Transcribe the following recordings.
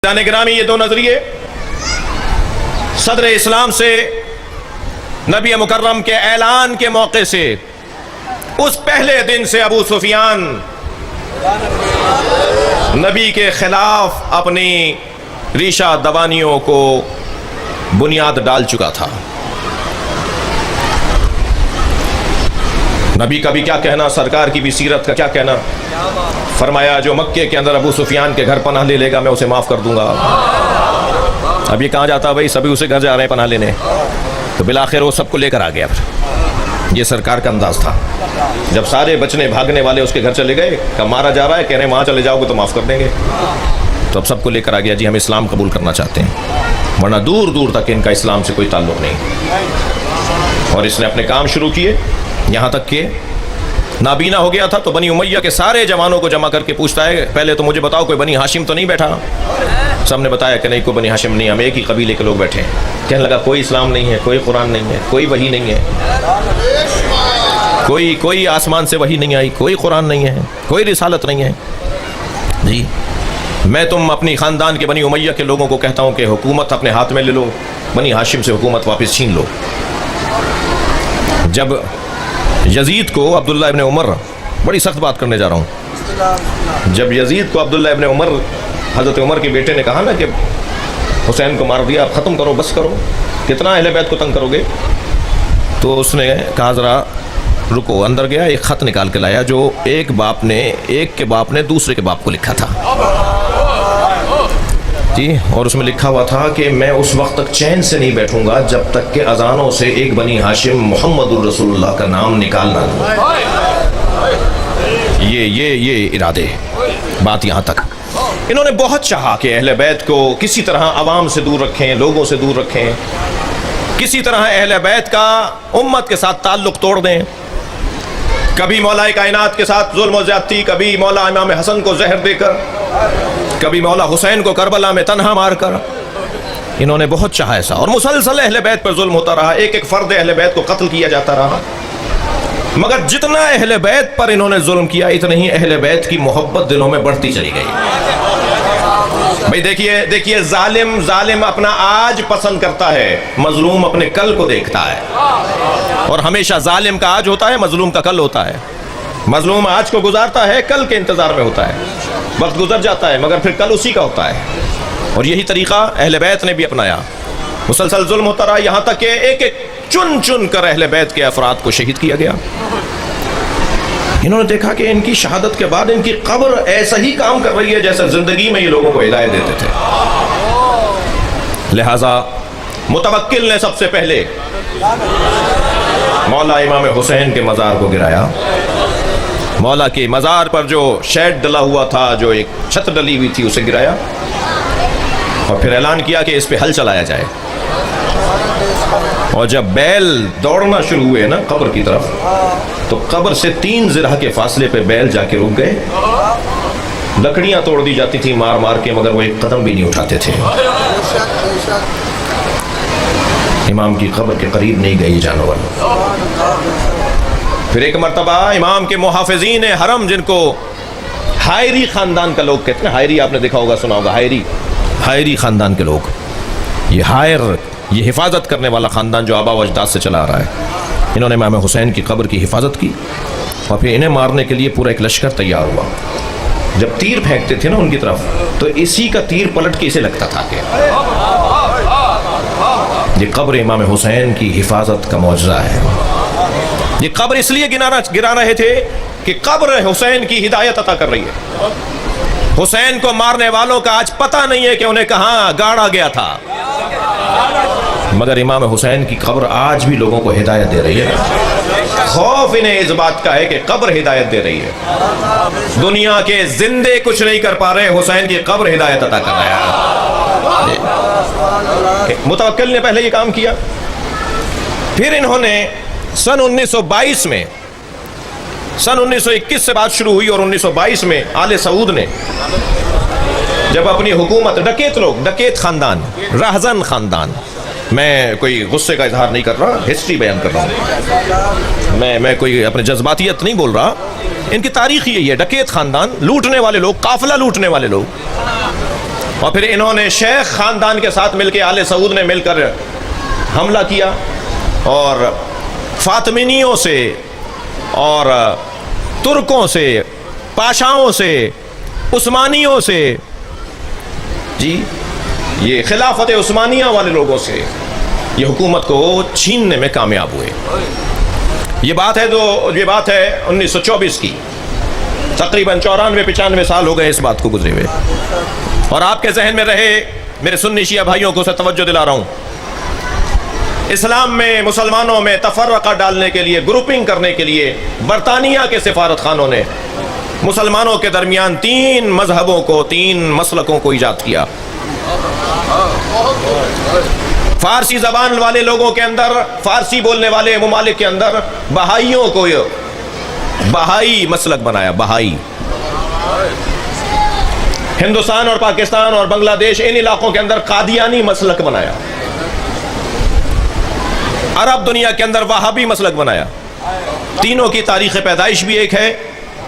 گرامی، یہ دو نظریے صدر اسلام سے نبی مکرم کے اعلان کے موقع سے اس پہلے دن سے ابو سفیان نبی کے خلاف اپنی ریشہ دوانیوں کو بنیاد ڈال چکا تھا۔ نبی کا بھی کیا کہنا، سرکار کی بھی سیرت کا کیا کہنا۔ فرمایا جو مکے کے اندر ابو سفیان کے گھر پناہ لے گا میں اسے معاف کر دوں گا۔ اب یہ کہاں جاتا بھائی، سبھی اسے گھر جا رہے ہیں پناہ لینے، تو بالآخر وہ سب کو لے کر آ گیا۔ یہ سرکار کا انداز تھا۔ جب سارے بچنے بھاگنے والے اس کے گھر چلے گئے کہ مارا جا رہا ہے، کہہ رہے ہیں وہاں چلے جاؤ گے تو معاف کر دیں گے، تو اب سب کو لے کر آ گیا، جی ہم اسلام قبول کرنا چاہتے ہیں، ورنہ دور دور تک ان کا اسلام سے کوئی تعلق نہیں۔ اور اس نے اپنے کام شروع کیے، یہاں تک کہ نابینا ہو گیا تھا تو بنی امیہ کے سارے جوانوں کو جمع کر کے پوچھتا ہے پہلے تو مجھے بتاؤ کوئی بنی ہاشم تو نہیں بیٹھا؟ سب نے بتایا کہ نہیں کوئی بنی ہاشم نہیں، ہم ایک ہی قبیلے کے لوگ بیٹھے ہیں۔ کہنے لگا کوئی اسلام نہیں ہے، کوئی قرآن نہیں ہے، کوئی وحی نہیں ہے، کوئی آسمان سے وحی نہیں آئی، کوئی قرآن نہیں ہے، کوئی رسالت نہیں ہے۔ جی میں تم اپنی خاندان کے بنی امیہ کے لوگوں کو کہتا ہوں کہ حکومت اپنے ہاتھ میں لے لو، بنی ہاشم سے حکومت واپس چھین لو۔ جب یزید کو عبداللہ ابن عمر، بڑی سخت بات کرنے جا رہا ہوں، جب یزید کو عبداللہ ابن عمر حضرت عمر کے بیٹے نے کہا نا کہ حسین کو مار دیا، ختم کرو، بس کرو، کتنا اہل بیت کو تنگ کرو گے، تو اس نے کہا ذرا رکو، اندر گیا، ایک خط نکال کے لایا جو ایک کے باپ نے دوسرے کے باپ کو لکھا تھا جی، اور اس میں لکھا ہوا تھا کہ میں اس وقت تک چین سے نہیں بیٹھوں گا جب تک کہ اذانوں سے ایک بنی ہاشم محمد الرسول اللہ کا نام نکال نہ دوں۔ یہ ارادے، بات یہاں تک۔ انہوں نے بہت چاہا کہ اہل بیت کو کسی طرح عوام سے دور رکھیں، لوگوں سے دور رکھیں، کسی طرح اہل بیت کا امت کے ساتھ تعلق توڑ دیں۔ کبھی مولا کائنات کے ساتھ ظلم و زیادتی، کبھی مولا امام حسن کو زہر دے کر، کبھی مولا حسین کو کربلا میں تنہا مار کر۔ انہوں نے بہت چاہا ایسا، اور مسلسل اہل بیت پر ظلم ہوتا رہا، ایک ایک فرد اہل بیت کو قتل کیا جاتا رہا، مگر جتنا اہل بیت پر انہوں نے ظلم کیا اتنا ہی اہل بیت کی محبت دلوں میں بڑھتی چلی گئی۔ بھئی دیکھیے ظالم اپنا آج پسند کرتا ہے، مظلوم اپنے کل کو دیکھتا ہے، اور ہمیشہ ظالم کا آج ہوتا ہے، مظلوم کا کل ہوتا ہے۔ مظلوم آج کو گزارتا ہے، کل کے انتظار میں ہوتا ہے، وقت گزر جاتا ہے مگر پھر کل اسی کا ہوتا ہے۔ اور یہی طریقہ اہل بیت نے بھی اپنایا، مسلسل ظلم ہوتا رہا، یہاں تک کہ ایک ایک چن کر اہل بیت کے افراد کو شہید کیا گیا۔ انہوں نے دیکھا کہ ان کی شہادت کے بعد ان کی قبر ایسا ہی کام کر رہی ہے جیسا زندگی میں یہ لوگوں کو ہدایت دیتے تھے۔ لہٰذا متوکل نے سب سے پہلے مولا امام حسین کے مزار کو گرایا۔ مولا کے مزار پر جو شیڈ ڈلا ہوا تھا، جو ایک چھت ڈلی ہوئی تھی، اسے گرایا، اور پھر اعلان کیا کہ اس پہ ہل چلایا جائے۔ اور جب بیل دوڑنا شروع ہوئے نا قبر کی طرف، تو قبر سے 3 ذرہ کے فاصلے پہ بیل جا کے رک گئے۔ لکڑیاں توڑ دی جاتی تھی مار مار کے، مگر وہ ایک قدم بھی نہیں اٹھاتے تھے۔ امام کی قبر کے قریب نہیں گئے جانور۔ پھر ایک مرتبہ امام کے محافظین حرم، جن کو ہائری خاندان کا لوگ کہتے ہیں، ہائری آپ نے دیکھا ہوگا، سنا ہوگا، ہائری خاندان کے لوگ، یہ حفاظت کرنے والا خاندان جو آبا و اجداد سے چلا آ رہا ہے، انہوں نے امام حسین کی قبر کی حفاظت کی، اور پھر انہیں مارنے کے لیے پورا ایک لشکر تیار ہوا۔ جب تیر پھینکتے تھے نا ان کی طرف، تو اسی کا تیر پلٹ کے اسے لگتا تھا کہ یہ قبر امام حسین کی حفاظت کا معجزہ ہے۔ یہ قبر اس لیے گرا رہے تھے کہ قبر حسین کی ہدایت عطا کر رہی ہے۔ حسین کو مارنے والوں کا آج پتہ نہیں ہے کہ انہیں کہاں گاڑا گیا تھا، مگر امام حسین کی قبر آج بھی لوگوں کو ہدایت دے رہی ہے۔ خوف انہیں اس بات کا ہے کہ قبر ہدایت دے رہی ہے۔ دنیا کے زندے کچھ نہیں کر پا رہے، حسین کی قبر ہدایت عطا کر رہا ہے۔ متوکل نے پہلے یہ کام کیا، پھر انہوں نے سن 1922 میں، سن 1921 سے بات شروع ہوئی، اور 1922 میں آل سعود نے جب اپنی حکومت، ڈکیت خاندان، راہزن خاندان، میں کوئی غصے کا اظہار نہیں کر رہا، ہسٹری بیان کر رہا ہوں، میں کوئی اپنے جذباتیت نہیں بول رہا، ان کی تاریخ یہی ہے، ڈکیت خاندان، لوٹنے والے لوگ، قافلہ لوٹنے والے لوگ، اور پھر انہوں نے شیخ خاندان کے ساتھ مل کے آل سعود نے مل کر حملہ کیا اور فاطمینیوں سے اور ترکوں سے، پاشاؤں سے، عثمانیوں سے، جی یہ خلافت عثمانیہ والے لوگوں سے یہ حکومت کو چھیننے میں کامیاب ہوئے۔ یہ بات ہے 1924 کی، تقریباً 94-95 سال ہو گئے اس بات کو گزرے ہوئے، اور آپ کے ذہن میں رہے میرے سنی شیعہ بھائیوں کو سے توجہ دلا رہا ہوں، اسلام میں مسلمانوں میں تفرقہ ڈالنے کے لیے، گروپنگ کرنے کے لیے برطانیہ کے سفارت خانوں نے مسلمانوں کے درمیان 3 مذہبوں کو، 3 مسلکوں کو ایجاد کیا۔ فارسی زبان والے لوگوں کے اندر، فارسی بولنے والے ممالک کے اندر بہائیوں کو بہائی مسلک بنایا، بہائی۔ ہندوستان اور پاکستان اور بنگلہ دیش ان علاقوں کے اندر قادیانی مسلک بنایا، عرب دنیا کے اندر وہابی مسلک بنایا۔ تینوں کی تاریخ پیدائش بھی ایک ہے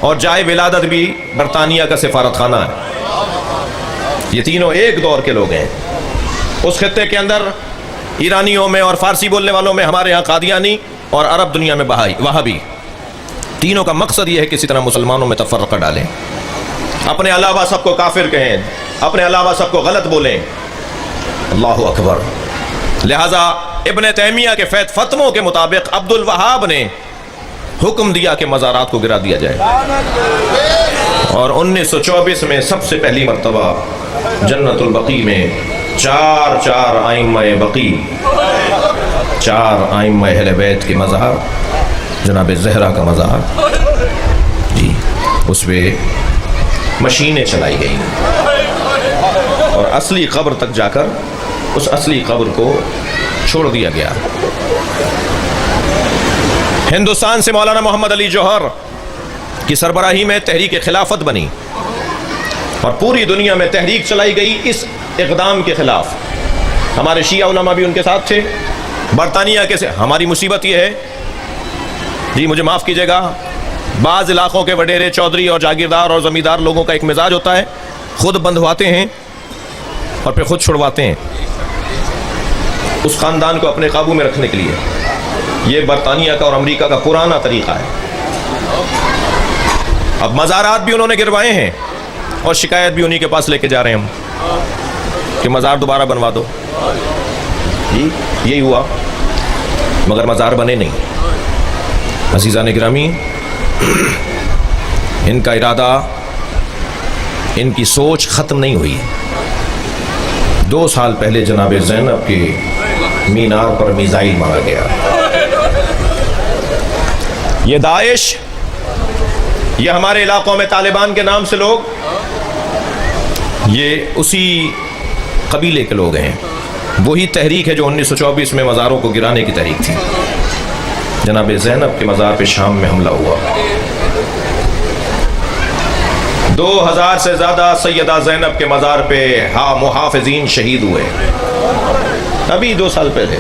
اور جائے ولادت بھی برطانیہ کا سفارت خانہ ہے۔ یہ تینوں ایک دور کے لوگ ہیں۔ اس خطے کے اندر ایرانیوں میں اور فارسی بولنے والوں میں ہمارے ہاں قادیانی، اور عرب دنیا میں وہابی۔ تینوں کا مقصد یہ ہے کسی طرح مسلمانوں میں تفرقہ ڈالیں، اپنے علاوہ سب کو کافر کہیں، اپنے علاوہ سب کو غلط بولیں۔ اللہ اکبر۔ لہذا ابن تیمیہ کے فتووں کے مطابق عبد الوہاب نے حکم دیا کہ مزارات کو گرا دیا جائے، اور 1924 میں سب سے پہلی مرتبہ جنت البقیع میں 4 ائمہ بقیع، 4 ائمہ اہل بیت کے مزار، جناب زہرا کا مزار، جی اس پہ مشینیں چلائی گئیں، اور اصلی قبر تک جا کر اس اصلی قبر کو چھوڑ دیا گیا۔ ہندوستان سے مولانا محمد علی جوہر کی سربراہی میں تحریک خلافت بنی، اور پوری دنیا میں تحریک چلائی گئی اس اقدام کے خلاف۔ ہمارے شیعہ علماء بھی ان کے ساتھ تھے۔ برطانیہ کے سے ہماری مصیبت یہ ہے، جی مجھے معاف کیجیے گا، بعض علاقوں کے وڈیرے، چودھری اور جاگیردار اور زمیندار لوگوں کا ایک مزاج ہوتا ہے، خود بندھواتے ہیں اور پھر خود چھڑواتے ہیں اس خاندان کو اپنے قابو میں رکھنے کے لیے۔ یہ برطانیہ کا اور امریکہ کا پرانا طریقہ ہے۔ اب مزارات بھی انہوں نے گروائے ہیں، اور شکایت بھی انہی کے پاس لے کے جا رہے ہیں ہم کہ مزار دوبارہ بنوا دو۔ یہی ہوا، مگر مزار بنے نہیں۔ عزیزان گرامی، ان کا ارادہ، ان کی سوچ ختم نہیں ہوئی۔ 2 سال پہلے جناب زینب کے مینار پر میزائل مارا گیا۔ یہ داعش، یہ ہمارے علاقوں میں طالبان کے نام سے لوگ، یہ اسی قبیلے کے لوگ ہیں۔ وہی تحریک ہے جو 1924 میں مزاروں کو گرانے کی تحریک تھی۔ جناب زینب کے مزار پہ شام میں حملہ ہوا، 2000 سے زیادہ سیدہ زینب کے مزار پہ محافظین شہید ہوئے۔ ابھی 2 سال پہلے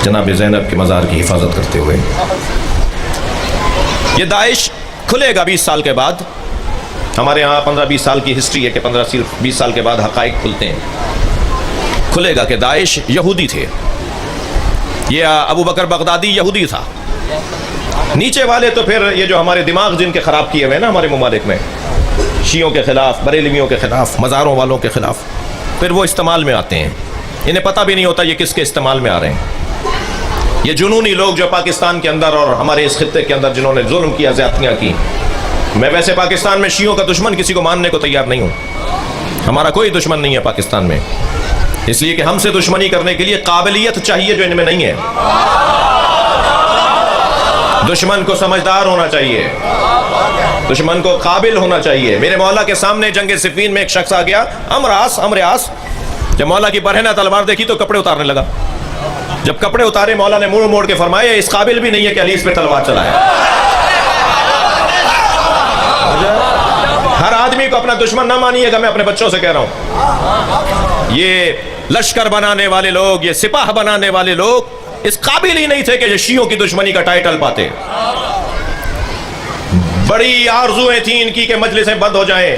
جناب زینب کے مزار کی حفاظت کرتے ہوئے۔ یہ داعش کھلے گا 20 سال کے بعد۔ ہمارے ہاں 15-20 سال کی ہسٹری ہے کہ 15-20 سال کے بعد حقائق کھلتے ہیں۔ کھلے گا کہ داعش یہودی تھے، یہ ابو بکر بغدادی یہودی تھا۔ نیچے والے تو پھر یہ جو ہمارے دماغ جن کے خراب کیے ہوئے نا ہمارے ممالک میں، شیعوں کے خلاف، بریلویوں کے خلاف، مزاروں والوں کے خلاف، پھر وہ استعمال میں آتے ہیں۔ انہیں پتہ بھی نہیں ہوتا یہ کس کے استعمال میں آ رہے ہیں۔ یہ جنونی لوگ جو پاکستان کے اندر اور ہمارے اس خطے کے اندر جنہوں نے ظلم کیا، زیادتیاں کی۔ میں ویسے پاکستان میں شیعوں کا دشمن کسی کو ماننے کو تیار نہیں ہوں، ہمارا کوئی دشمن نہیں ہے پاکستان میں، اس لیے کہ ہم سے دشمنی کرنے کے لیے قابلیت چاہیے جو ان میں نہیں ہے۔ دشمن کو سمجھدار ہونا چاہیے، دشمن کو قابل ہونا چاہیے۔ میرے مولا کے سامنے جنگ صفین میں ایک شخص آ گیا، امراس، جب مولا کی برہنہ تلوار دیکھی تو کپڑے اتارنے لگا۔ جب کپڑے اتارے مولا نے منہ موڑ کے فرمایا اس قابل بھی نہیں ہے کہ علی اس پہ تلوار چلائے۔ ہر آدمی کو اپنا دشمن نہ مانیے گا، میں اپنے بچوں سے کہہ رہا ہوں۔ یہ لشکر بنانے والے لوگ، یہ سپاہ بنانے والے لوگ اس قابل ہی نہیں تھے کہ یہ شیعوں کی دشمنی کا ٹائٹل پاتے۔ بڑی آرزویں تھیں ان کی کہ مجلسیں بند ہو جائیں،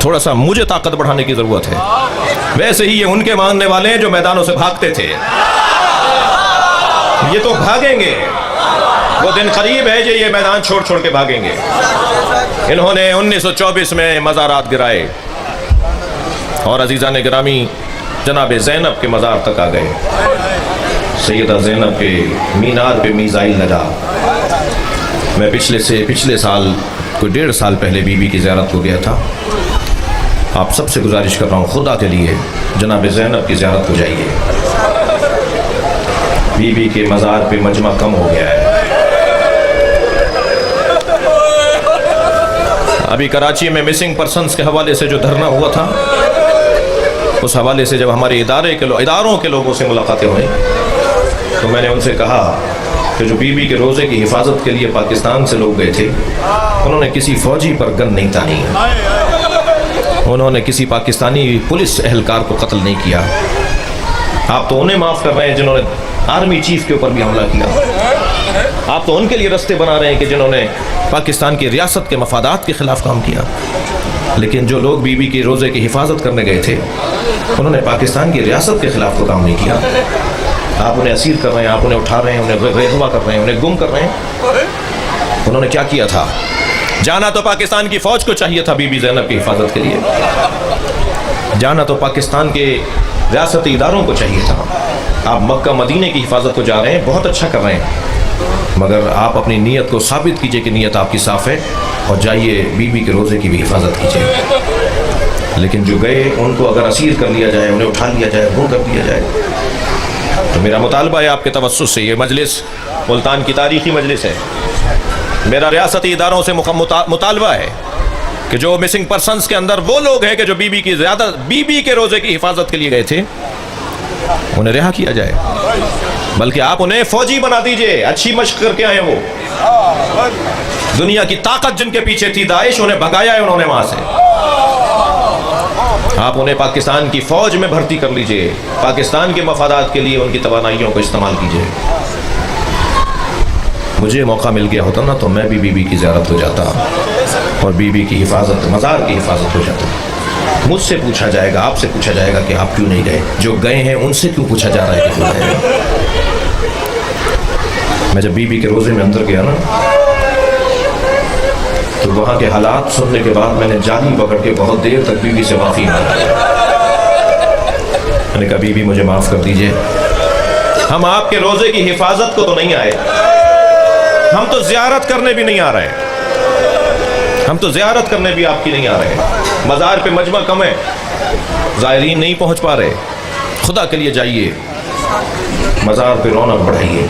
تھوڑا سا مجھے طاقت بڑھانے کی ضرورت ہے. ویسے ہی یہ ان کے ماننے والے ہیں جو میدانوں سے بھاگتے تھے. یہ تو بھاگیں گے, وہ دن قریب ہے جو یہ میدان چھوڑ چھوڑ کے بھاگیں گے. انہوں نے 1924 میں مزارات گرائے اور عزیزان گرامی جناب زینب کے مزار تک آ گئے. سیدہ زینب کے مینار پہ میزائل لگا. میں پچھلے سال کوئی 1.5 سال پہلے بی بی کی زیارت کو گیا تھا. آپ سب سے گزارش کر رہا ہوں خدا کے لیے جناب زینب کی زیارت کو جائیے. بی بی کے مزار پہ مجمع کم ہو گیا ہے. ابھی کراچی میں مسنگ پرسنز کے حوالے سے جو دھرنا ہوا تھا, اس حوالے سے جب ہمارے اداروں کے لوگوں سے ملاقاتیں ہوئیں تو میں نے ان سے کہا کہ جو بی بی کے روزے کی حفاظت کے لیے پاکستان سے لوگ گئے تھے, انہوں نے کسی فوجی پر گن نہیں تانی, انہوں نے کسی پاکستانی پولیس اہلکار کو قتل نہیں کیا. آپ تو انہیں معاف کر رہے ہیں جنہوں نے آرمی چیف کے اوپر بھی حملہ کیا. آپ تو ان کے لیے رستے بنا رہے ہیں کہ جنہوں نے پاکستان کی ریاست کے مفادات کے خلاف کام کیا. لیکن جو لوگ بی بی کے روزے کی حفاظت کرنے گئے تھے, انہوں نے پاکستان کی ریاست کے خلاف تو کام نہیں کیا. آپ انہیں اسیر کر رہے ہیں, آپ انہیں اٹھا رہے ہیں, انہیں رہنما کر رہے ہیں, انہیں گم کر رہے ہیں. انہوں نے کیا کیا تھا؟ جانا تو پاکستان کی فوج کو چاہیے تھا بی بی زینب کی حفاظت کے لیے, جانا تو پاکستان کے ریاستی اداروں کو چاہیے تھا. آپ مکہ مدینے کی حفاظت کو جا رہے ہیں, بہت اچھا کر رہے ہیں, مگر آپ اپنی نیت کو ثابت کیجئے کہ نیت آپ کی صاف ہے اور جائیے بی بی کے روزے کی بھی حفاظت کیجئے. لیکن جو گئے ان کو اگر اسیر کر لیا جائے, انہیں اٹھا لیا جائے, گم کر دیا جائے, تو میرا مطالبہ ہے آپ کے توسط سے, یہ مجلس ملتان کی تاریخی مجلس ہے, میرا ریاستی اداروں سے مطالبہ ہے کہ جو مسنگ پرسنز کے اندر وہ لوگ ہیں کہ جو بی بی کے روزے کی حفاظت کے لیے گئے تھے, انہیں رہا کیا جائے. بلکہ آپ انہیں فوجی بنا دیجئے, اچھی مشق کر کے آئے. وہ دنیا کی طاقت جن کے پیچھے تھی داعش, انہیں بھگایا ہے انہوں نے وہاں سے. آپ انہیں پاکستان کی فوج میں بھرتی کر لیجئے, پاکستان کے مفادات کے لیے ان کی توانائیوں کو استعمال کیجئے. مجھے موقع مل گیا ہوتا نا تو میں بھی بی بی کی زیارت ہو جاتا اور بی بی کی حفاظت, مزار کی حفاظت ہو جاتا. مجھ سے پوچھا جائے گا, آپ سے پوچھا جائے گا کہ آپ کیوں نہیں گئے. جو گئے ہیں ان سے کیوں پوچھا جا رہا ہے کہ کیوں گئے. میں جب بی بی کے روزے میں اندر گیا نا تو وہاں کے حالات سننے کے بعد میں نے جالی پکڑ کے بہت دیر تک بی بی سے معافی مانگی. میں نے کہا بی بی مجھے معاف کر دیجئے, ہم آپ کے روزے کی حفاظت کو تو نہیں آئے, ہم تو زیارت کرنے بھی نہیں آ رہے, ہم تو زیارت کرنے بھی آپ کی نہیں آ رہے. مزار پہ مجمع کم ہے, زائرین نہیں پہنچ پا رہے. خدا کے لیے جائیے, مزار پہ رونق بڑھائیے.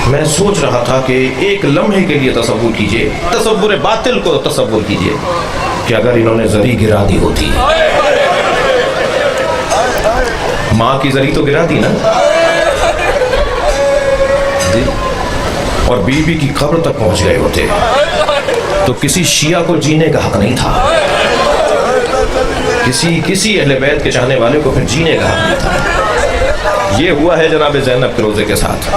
میں سوچ رہا تھا کہ ایک لمحے کے لیے تصور کیجئے, تصور باطل کو تصور کیجئے کہ اگر انہوں نے زری گرا دی ہوتی, ماں کی زری تو گرا دی نا, اور بی بی کی قبر تک پہنچ گئے ہوتے, تو کسی شیعہ کو جینے کا حق نہیں تھا, کسی اہل بیت کے چاہنے والے کو پھر جینے کا حق نہیں تھا. یہ ہوا ہے جناب زینب کے روزے کے ساتھ.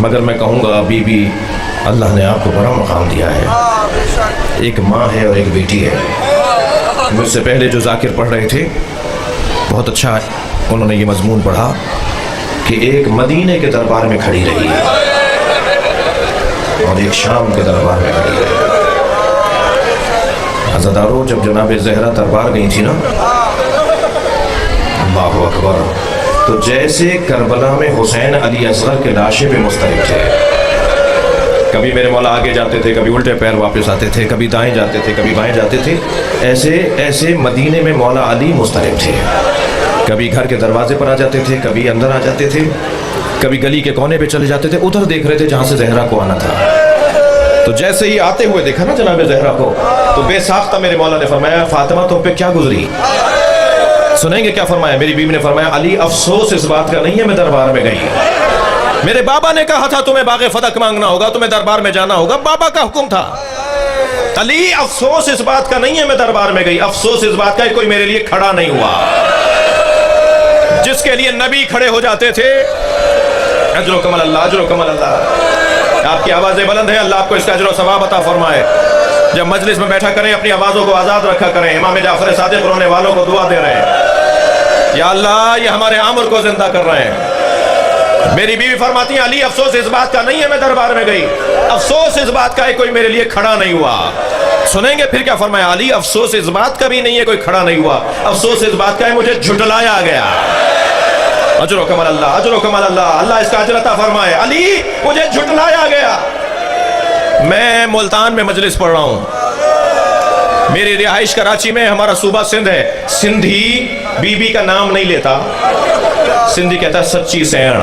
مگر میں کہوں گا بی بی, اللہ نے آپ کو بڑا مقام دیا ہے. ایک ماں ہے اور ایک بیٹی ہے. مجھ سے پہلے جو ذاکر پڑھ رہے تھے بہت اچھا انہوں نے یہ مضمون پڑھا کہ ایک مدینے کے دربار میں کھڑی رہی اور ایک شام کے دربار میں کھڑی رہی. عزادارو, جب جناب زہرا دربار گئی تھی نا, اللہ اکبر, تو جیسے کربلا میں حسین علی اصغر کے لاشے پہ مسترب تھے. کبھی میرے مولا آگے جاتے تھے, کبھی الٹے پیر واپس آتے تھے, کبھی دائیں جاتے تھے, کبھی بائیں جاتے تھے. ایسے مدینے میں مولا علی مسترب تھے. کبھی گھر کے دروازے پر آ جاتے تھے, کبھی اندر آ جاتے تھے, کبھی گلی کے کونے پہ چلے جاتے تھے, ادھر دیکھ رہے تھے جہاں سے زہرا کو آنا تھا. تو جیسے ہی آتے ہوئے دیکھا نا جناب زہرا کو, تو بے ساختہ میرے مولا نے فرمایا فاطمہ تم پہ کیا گزری. سنیں گے کیا فرمایا؟ میری بیوی نے فرمایا علی افسوس اس بات کا نہیں ہے میں دربار میں گئی. میرے بابا نے کہا تھا تمہیں باغ فتح مانگنا ہوگا, تمہیں دربار میں جانا ہوگا, بابا کا حکم تھا. علی افسوس اس بات کا نہیں ہے میں دربار میں گئی, افسوس اس بات کا ہے کوئی میرے لیے کھڑا نہیں ہوا. جس کے لیے نبی کھڑے ہو جاتے تھے, اجر و کمل اللہ, اجر و کمل اللہ. آپ کی آوازیں بلند ہیں, اللہ آپ کو اس کا اجر و ثواب عطا فرمائے. جب مجلس میں بیٹھا کریں اپنی آوازوں کو آزاد رکھا کریں. امام جعفر صادق رونے والوں کو دعا دے رہے ہیں, یا اللہ یہ ہمارے عامر کو زندہ کر رہے ہیں. میری بیوی فرماتی ہیں علی افسوس اس بات کا نہیں ہے میں دربار میں گئی, افسوس اس بات کا ہے کوئی میرے لیے کھڑا نہیں ہوا. سنیں گے پھر کیا فرمایا, علی افسوس اس بات کا بھی نہیں ہے کوئی کھڑا نہیں ہوا, افسوس اس بات کا ہے مجھے جھٹلایا گیا. اجر و کمال اللہ, اجر و کمال اللہ, اللہ اس کا اجر عطا فرمائے. علی مجھے جھٹلایا گیا. میں ملتان میں مجلس پڑھ رہا ہوں, میری رہائش کراچی میں, ہمارا صوبہ سندھ ہے. سندھی بی بی کا نام نہیں لیتا, سندھی کہتا ہے سچی سین.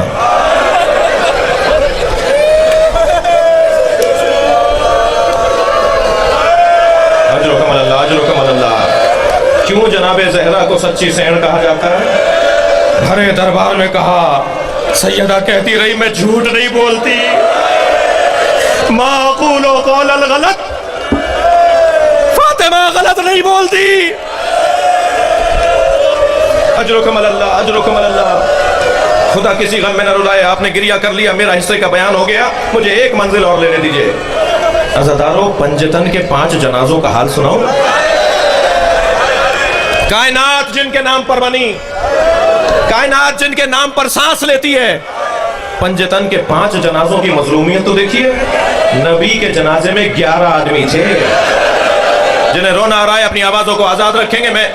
اجر و کمال اللہ, اجر و کمال اللہ. کیوں جناب زہرا کو سچی سین کہا جاتا ہے؟ بھرے دربار میں کہا, سیدہ کہتی رہی میں جھوٹ نہیں بولتی, ما اقول قول الغلط, فاطمہ غلط نہیں بولتی. اجر و کمال اللہ, اجر و کمال اللہ. خدا کسی غم میں نہ رلائے, آپ نے گریہ کر لیا, میرا حصے کا بیان ہو گیا, مجھے ایک منزل اور لینے دیجئے. عزادارو, پنجتن کے 5 جنازوں کا حال سناؤ. کائنات جن کے نام پر بنی, کائنات جن کے نام پر سانس لیتی ہے, پنجتن کے 5 جنازوں کی مظلومیت تو دیکھیے. نبی کے جنازے میں 11 آدمی تھے. جنہیں رونا آ رہا ہے اپنی آوازوں کو آزاد رکھیں گے, میں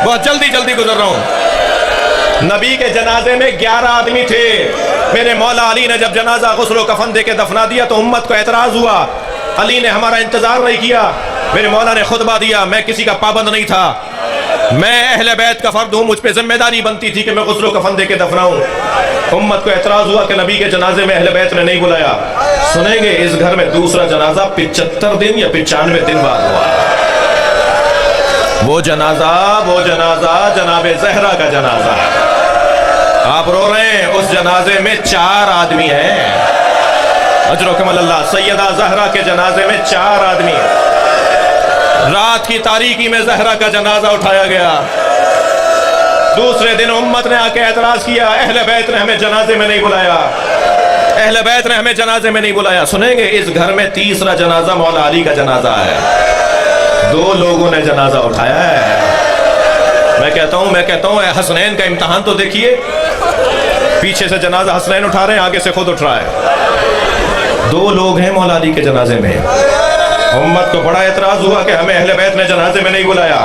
بہت جلدی گزر رہا ہوں. نبی کے جنازے میں 11 آدمی تھے. میرے مولا علی نے جب جنازہ غسل و کفن دے کے دفنا دیا تو امت کو اعتراض ہوا. علی نے ہمارا انتظار نہیں کیا. میرے مولا نے خطبہ دیا, میں کسی کا پابند نہیں تھا, میں اہل بیت کا فرد ہوں, مجھ پہ ذمہ داری بنتی تھی کہ میں غسل و کفن دے کے دفناؤں. امت کو اعتراض ہوا کہ نبی کے جنازے میں اہل بیت نے نہیں بلایا. سنیں گے اس گھر میں دوسرا جنازہ 75 دن یا 95 دن بعد ہوا. وہ جنازہ جناب زہرا کا جنازہ. آپ رو رہے ہیں, اس جنازے میں 4 آدمی ہیں. اجر و کمال اللہ. سیدہ زہرا کے جنازے میں 4 آدمی. رات کی تاریکی میں زہرا کا جنازہ اٹھایا گیا. دوسرے دن امت نے آ کے اعتراض کیا, اہل بیت نے ہمیں جنازے میں نہیں بلایا, اہل بیت نے ہمیں جنازے میں نہیں بلایا. سنیں گے اس گھر میں تیسرا جنازہ مولا علی کا جنازہ ہے. 2 لوگوں نے جنازہ اٹھایا ہے. میں کہتا ہوں اے حسنین کا امتحان تو دیکھیے. پیچھے سے جنازہ حسنین اٹھا رہے ہیں, آگے سے خود اٹھ رہا ہے. 2 لوگ ہیں مولا علی کے جنازے میں. امت کو بڑا اعتراض ہوا کہ ہمیں اہل بیت نے جنازے میں نہیں بلایا.